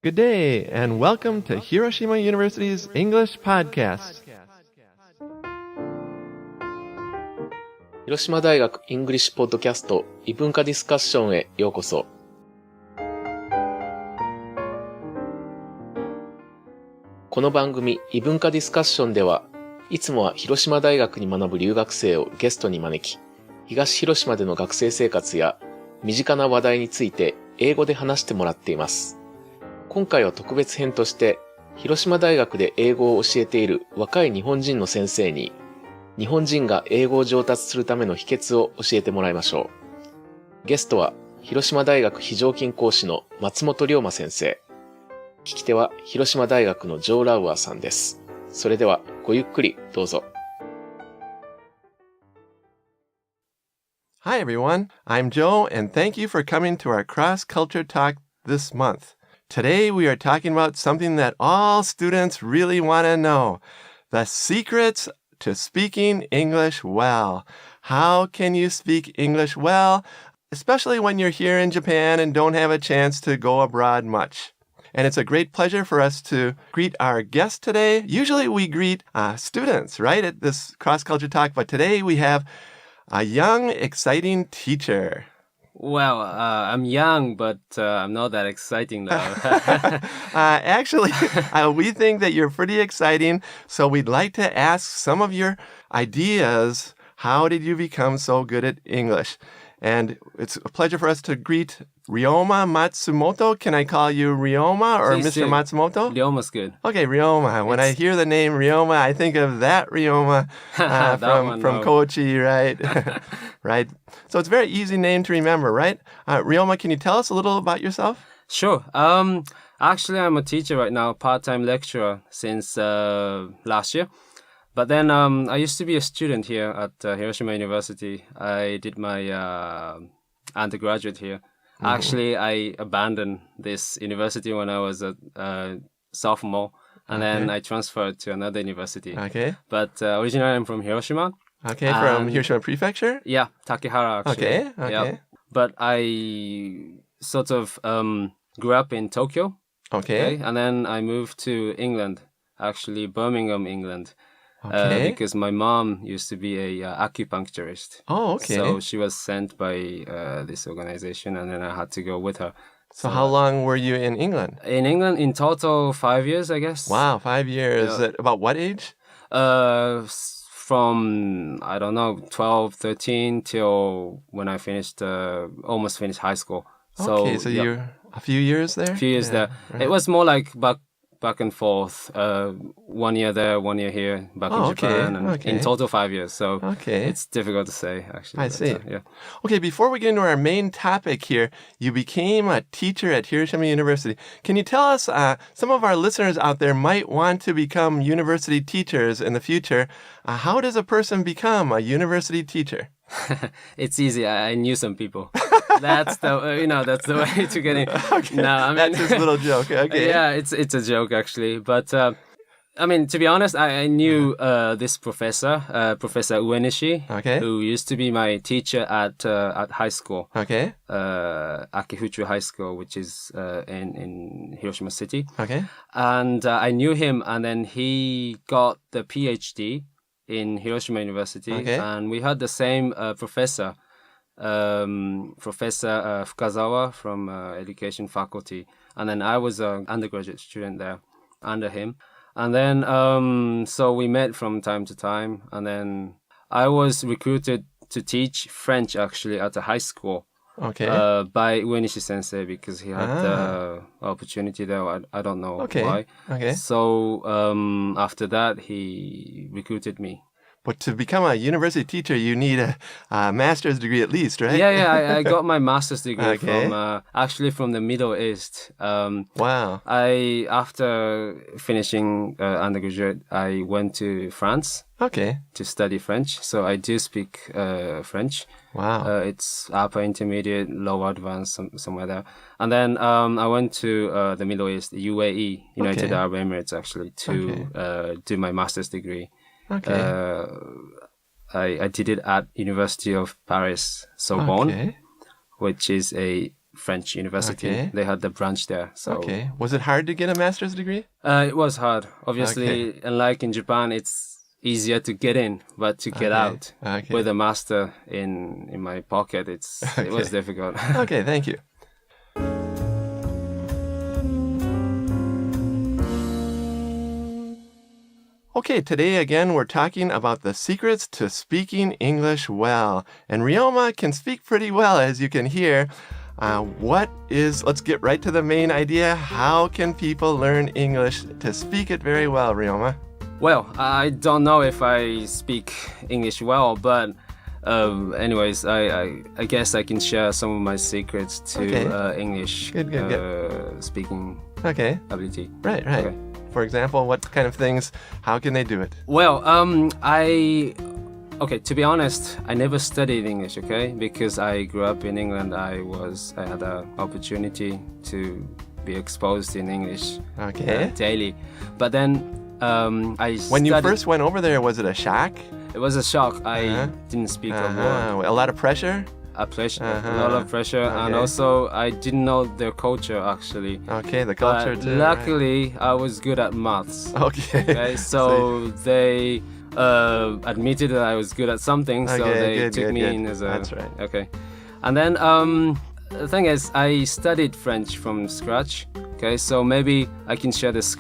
Good day, and welcome to Hiroshima University's English Podcast. 広島大学イングリッシュポッドキャスト異文化ディスカッションへようこそ。この番組異文化ディスカッションではいつもは広島大学に学ぶ留学生をゲストに招き、東広島での学生生活や身近な話題について英語で話してもらっています。今回は特別編として、広島大学で英語を教えている若い日本人の先生に、日本人が英語を上達するための秘訣を教えてもらいましょう。ゲストは、広島大学非常勤講師の松本龍馬先生。聞き手は、広島大学のジョー・ラウアーさんです。それでは、ごゆっくりどうぞ。Hi everyone, I'm Joe, and thank you for coming to our cross-culture talk this month.Today we are talking about something that all students really want to know, the secrets to speaking English well. How can you speak English well, especially when you're here in Japan and don't have a chance to go abroad much? And it's a great pleasure for us to greet our guest today. Usually we greet students, right, at this cross-culture talk, but today we have a young, exciting teacher.Well, I'm young, but I'm not that exciting though. Actually, we think that you're pretty exciting, so we'd like to ask some of your ideas. How did you become so good at English? And it's a pleasure for us to greet Ryoma Matsumoto. Can I call you Ryoma or Please Mr. do. Matsumoto? Ryoma's good. Okay, Ryoma. When I hear the name Ryoma, I think of that Ryoma from Kochi, right? Right. So it's a very easy name to remember, right? Ryoma, can you tell us a little about yourself? Sure. Actually, I'm a teacher right now, part-time lecturer since last year. But then I used to be a student here at Hiroshima University. I did my undergraduate here. Mm-hmm. Actually, I abandoned this university when I was a sophomore, and then I transferred to another university. Okay. But originally, I'm from Hiroshima. Okay, from Hiroshima Prefecture? Yeah, Takehara, actually. Okay. Yep. But I sort of grew up in Tokyo. Okay. And then I moved to England, actually Birmingham, England. Okay. Because my mom used to be a acupuncturist. Oh, okay. So she was sent by this organization, and then I had to go with her. So how long were you in England? In England, in total, 5 years, I guess. Wow, 5 years. Yeah. At about what age? From, I don't know, 12, 13 till when I finished, almost finished high school. Okay, so you're a few years there? A few years there. Right. It was more like back and forth, 1 year there, 1 year here, back in Japan, and in total 5 years. So it's difficult to say, actually. I see. Yeah. Okay, before we get into our main topic here, you became a teacher at Hiroshima University. Can you tell us, some of our listeners out there might want to become university teachers in the future. How does a person become a university teacher? It's easy. I knew some people. That's the that's the way to get in. Okay. No, I mean, that's his little joke. Okay. Yeah, it's a joke actually. But I mean, to be honest, I knew this professor, Professor Uenishi, who used to be my teacher at high school. Okay. Akifuchu High School, which is in Hiroshima City. Okay. And I knew him, and then he got the PhD in Hiroshima University, and we had the same professor, Professor Fukazawa from Education Faculty, and then I was an undergraduate student there under him, and then so we met from time to time, and then I was recruited to teach French actually at a high school. By Uenishi Sensei, because he had the opportunity there. I don't know why. So after that, he recruited me. But to become a university teacher, you need a master's degree at least, right? Yeah. I got my master's degree from actually from the Middle East. Wow. After finishing undergraduate, I went to France. To study French. So I do speak French. Wow. It's upper intermediate, lower advanced, somewhere there. And then I went to the Middle East, UAE, United Arab Emirates, actually, to do my master's degree. I did it at University of Paris, Sorbonne, which is a French University. Okay. They had the branch there. So Okay. Was it hard to get a master's degree? It was hard. Obviously, unlike in Japan, it's easier to get in, but to get out with a master in my pocket, it was difficult. Okay, thank you. Okay, today again we're talking about the secrets to speaking English well. And Ryoma can speak pretty well, as you can hear. Let's get right to the main idea. How can people learn English to speak it very well, Ryoma? Well, I don't know if I speak English well, but anyways, I guess I can share some of my secrets to English speaking ability. Right. Okay. For example, what kind of things, how can they do it? Well, to be honest, I never studied English, because I grew up in England. I had an opportunity to be exposed in English daily. But then When you first went over there, was it a shock? It was a shock. I didn't speak a word. A lot of pressure? A lot of pressure, and also I didn't know their culture actually. Okay, the culture too. Luckily, I was good at maths. Okay. So they admitted that I was good at something, so they took me in as a. That's right. Okay, and then the thing is, I studied French from scratch. Okay, so maybe I can share this.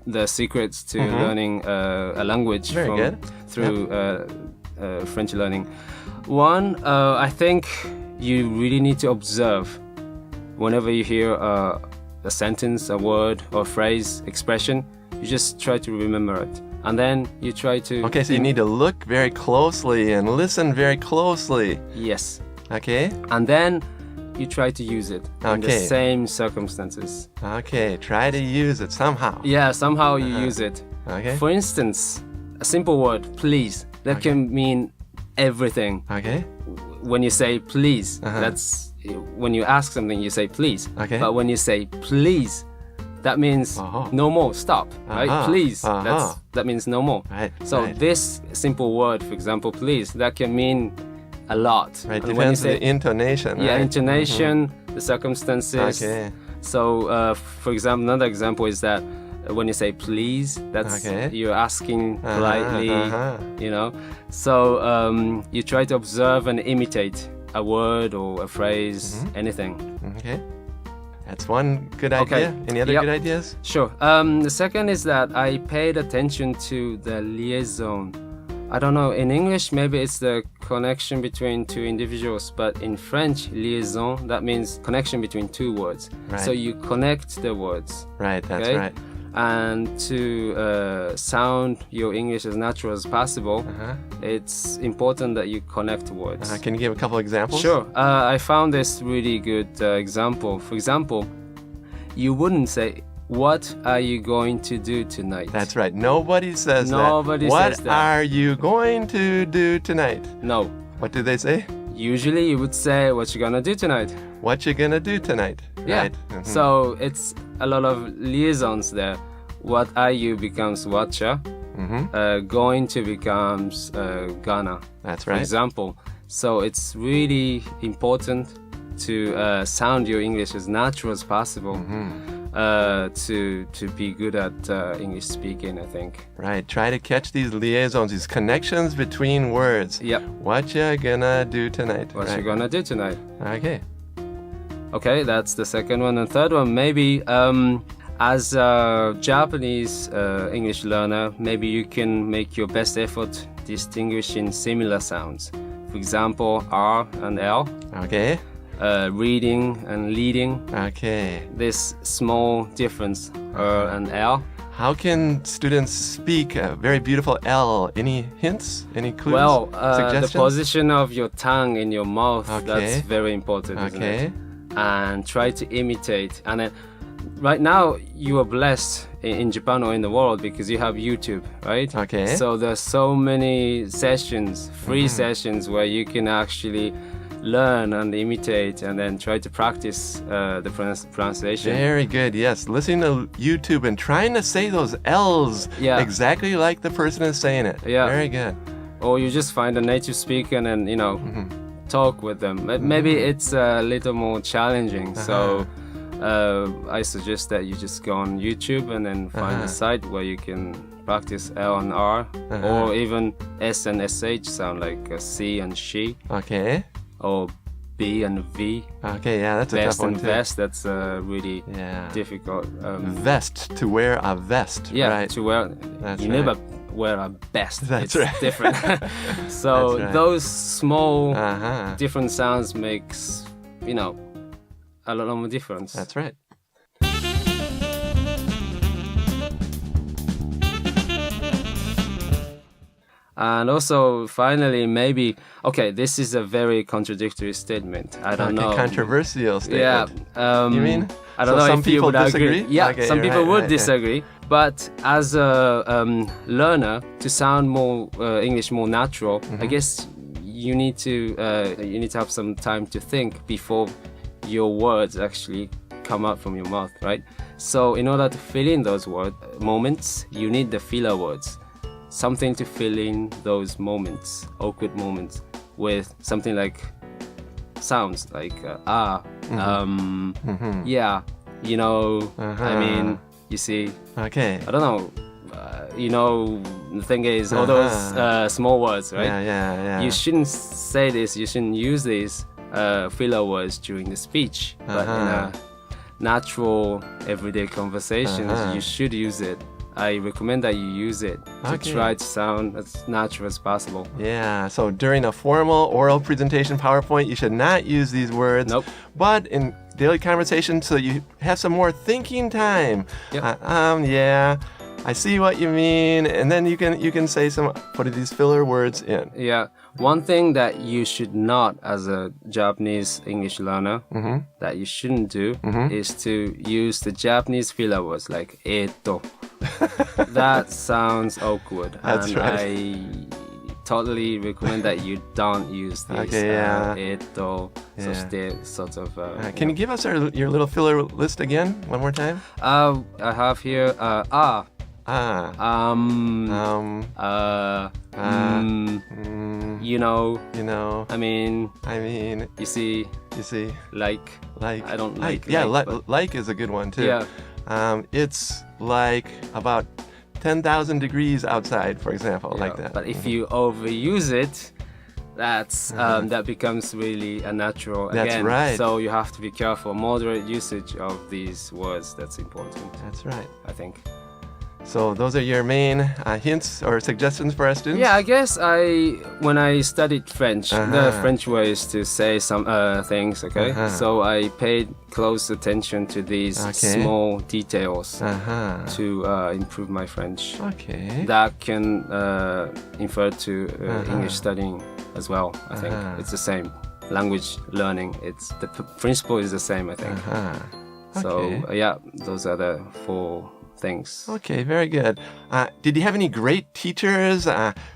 The secrets to learning a language through French learning. One, I think you really need to observe. Whenever you hear a sentence, a word, or phrase, expression, you just try to remember it. And then you try to... Okay, so you need to look very closely and listen very closely. Yes. Okay. And then you try to use it in the same circumstances. Okay, try to use it somehow. Yeah, somehow you use it. Okay. For instance, a simple word, please, that can mean everything. Okay. When you say please, that's when you ask something, you say please. Okay. But when you say please, that means no more, stop, right? Please, that means no more. Right. So this simple word, for example, please, that can mean a lot. Right, depends on the intonation. Yeah, right? Intonation, the circumstances. Okay. So, for example, another example is that when you say please, that's you're asking politely, you know. So you try to observe and imitate a word or a phrase, anything. Okay. That's one good idea. Any other good ideas? Sure. The second is that I paid attention to the liaison. I don't know, in English maybe it's the connection between two individuals, but in French, liaison, that means connection between two words. Right. So you connect the words. Right, that's right. And to sound your English as natural as possible, it's important that you connect words. Can you give a couple examples? Sure. I found this really good example. For example, you wouldn't say, what are you going to do tonight? That's right. Nobody says Nobody that. What says that. are you going to do tonight? No. What do they say? Usually you would say, what you gonna do tonight? What you gonna do tonight? Yeah. Right. So it's a lot of liaisons there. What are you becomes watcha. Going to becomes gonna. That's For right. example. So it's really important to sound your English as natural as possible. To be good at English speaking, I think. Right. Try to catch these liaisons, these connections between words. Yep. What you gonna do tonight? What you gonna do tonight? Okay. Okay, that's the second one. And third one, maybe as a Japanese English learner, maybe you can make your best effort distinguishing similar sounds. For example, R and L. Okay. Reading and leading. Okay. This small difference, R and L. How can students speak a very beautiful L? Any hints? Any clues? Well, suggestions? the position of your tongue in your mouth, that's very important, isn't Okay. it? And try to imitate. And then, right now, you are blessed in Japan or in the world because you have YouTube, right? Okay. So there's so many sessions, free sessions, where you can actually learn and imitate and then try to practice the pronunciation. Very good. Yes. Listening to YouTube and trying to say those L's exactly like the person is saying it. Yeah. Very good. Or you just find a native speaker and then, talk with them. Maybe it's a little more challenging. So I suggest that you just go on YouTube and then find a site where you can practice L and R, or even S and SH sound like C and she, Okay. or B and V. Okay, yeah, that's a Vest tough one and too. vest, that's really difficult. Vest, to wear a vest, Yeah, right? to wear. That's you right. never wear a vest. That's it's right. different. So That's right. those small Uh-huh. different sounds makes, a lot of difference. That's right. And also, finally, maybe, okay, this is a very contradictory statement. I don't know. Controversial statement. Yeah. You mean? I don't So know some if you people would disagree? agree. Yeah, Okay, some people right, would right, disagree. But as a learner, to sound more English more natural, I guess you need to have some time to think before your words actually come out from your mouth, right? So in order to fill in those moments, you need the filler words. Something to fill in those moments, awkward moments, with something like sounds like yeah, I mean, you see, Okay. I don't know, the thing is, all those small words, right? Yeah. You shouldn't say this, you shouldn't use these filler words during the speech, but in a natural, everyday conversations, you should use it. I recommend that you use it to try to sound as natural as possible. Yeah, so during a formal oral presentation PowerPoint, you should not use these words. Nope. But in daily conversation, so you have some more thinking time. Yep. Yeah, I see what you mean. And then you can say put these filler words in. Yeah. One thing that you should not, as a Japanese English learner, that you shouldn't do is to use the Japanese filler words like eto. That sounds awkward. That's and right. I totally recommend that you don't use these. Okay, yeah. Eto, そして sort of. Can you give us your little filler list again one more time? I have here I mean, you see, like I don't like yeah, but- like is a good one too. Yeah. It's like about 10,000 degrees outside, for example, like that. But if you overuse it, that becomes really unnatural That's again. right. So you have to be careful. Moderate usage of these words, that's important, That's right. I think. So those are your main hints or suggestions for our students? Yeah, I guess when I studied French, the French way is to say some things, okay? So I paid close attention to these small details to improve my French. Okay. That can infer to English studying as well, I think. It's the same. Language learning, the principle is the same, I think. So, yeah, those are the 4 things. Okay, very good. Did you have any great teachers?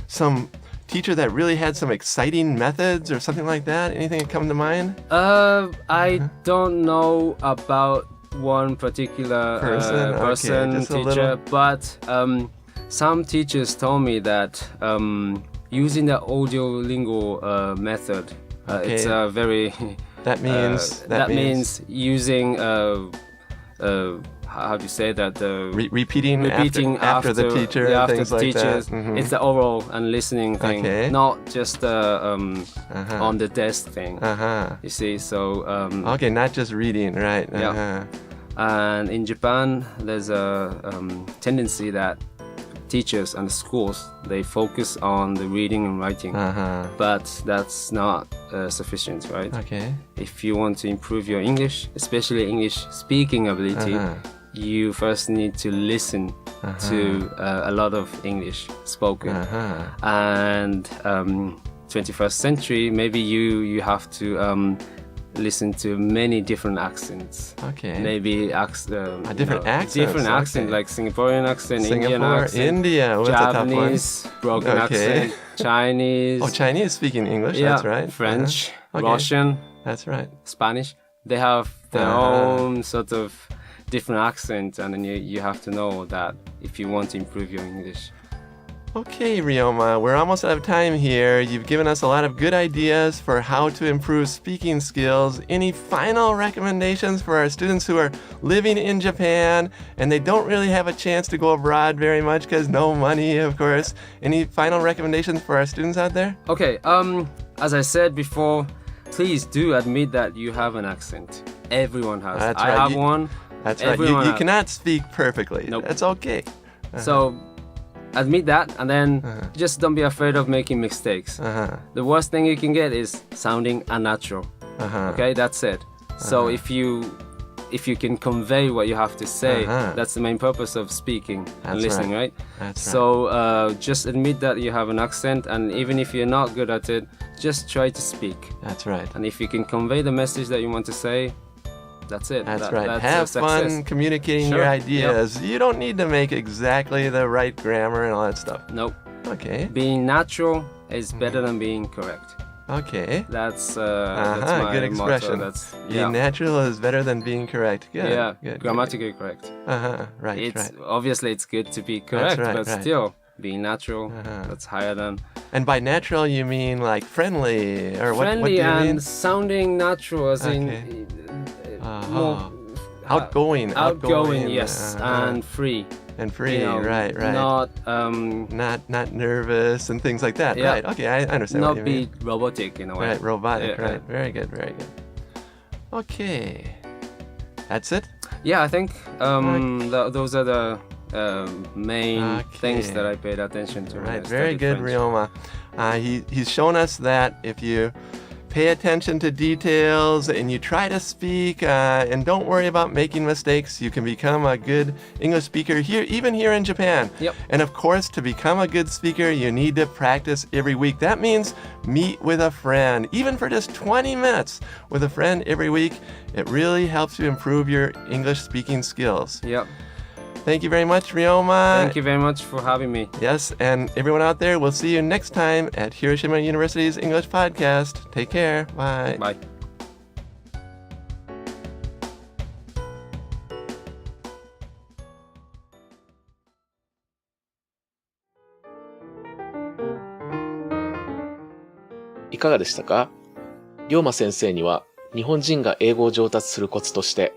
Some teacher that really had some exciting methods or something like that? Anything that come to mind? I don't know about one particular person just a teacher, little. but some teachers told me that using the audiolingual method, it's a very That means using how do you say that? Repeating after the teacher, after things the like teachers. that. It's the oral and listening thing, Okay. not just on the desk thing. You see, so Okay, not just reading, right? Yeah. And in Japan, there's a tendency that teachers and schools, they focus on the reading and writing, but that's not sufficient, right? Okay. If you want to improve your English, especially English speaking ability, you first need to listen to a lot of English spoken. And 21st century, maybe you have to listen to many different accents. Okay. Maybe different accents. Different okay. accent, like Singaporean accent, Indian Singapore, accent, India. What's a tough one? Japanese, broken accent, Chinese. Oh, Chinese speaking English. Yeah, That's right. French, Okay. Russian, That's right. Spanish. They have their own sort of different accents, and then you have to know that if you want to improve your English. Okay, Ryoma, we're almost out of time here. You've given us a lot of good ideas for how to improve speaking skills. Any final recommendations for our students who are living in Japan and they don't really have a chance to go abroad very much because no money, of course? Any final recommendations for our students out there? Okay, as I said before, please do admit that you have an accent. Everyone has. That's I right. have one. That's right. You cannot speak perfectly. Nope. That's okay. So admit that, and then just don't be afraid of making mistakes. The worst thing you can get is sounding unnatural. Okay, that's it. So if you can convey what you have to say, that's the main purpose of speaking and listening, right? That's So just admit that you have an accent, and even if you're not good at it, just try to speak. That's right. And if you can convey the message that you want to say, that's it. That's right. That's Have a success. fun communicating your ideas. You don't need to make exactly the right grammar and all that stuff. Nope. Okay. Being natural is better than being correct. Okay. That's my good expression. motto. Being natural is better than being correct. Good. Yeah, Good. grammatically correct. Right. Obviously it's good to be correct, right, but right. still being natural, that's higher than And by natural, you mean like friendly, or what do friendly you and mean? sounding natural, as in more Outgoing. yes, and free. And free, You know, right. Not nervous and things like that. Yeah. Right. Okay, I understand not what you mean. be robotic in a way. Right, robotic, Yeah, right. Very good. Okay. That's it? Yeah, I think those are the main things that I paid attention to. when I Right, very studied good, French. Ryoma. He's shown us that if you pay attention to details and you try to speak and don't worry about making mistakes, you can become a good English speaker here, even here in Japan. Yep. And of course, to become a good speaker, you need to practice every week. That means meet with a friend, even for just 20 minutes with a friend every week. It really helps you improve your English speaking skills. Yep. Thank you very much, Ryoma. Thank you very much for having me. Yes, and everyone out there, we'll see you next time at Hiroshima University's English Podcast. Take care. Bye. Bye.いかがでしたか？龍馬先生には日本人が英語を上達するコツとして、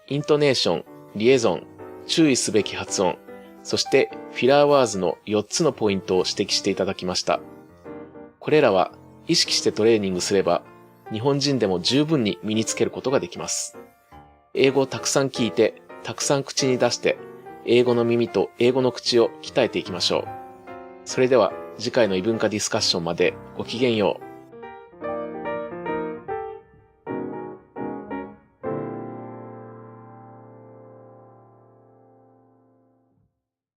イントネーション、リエゾン、注意すべき発音、そしてフィラーワーズの4つのポイントを指摘していただきました。これらは意識してトレーニングすれば、日本人でも十分に身につけることができます。英語をたくさん聞いて、たくさん口に出して、英語の耳と英語の口を鍛えていきましょう。それでは次回の異文化ディスカッションまでごきげんよう。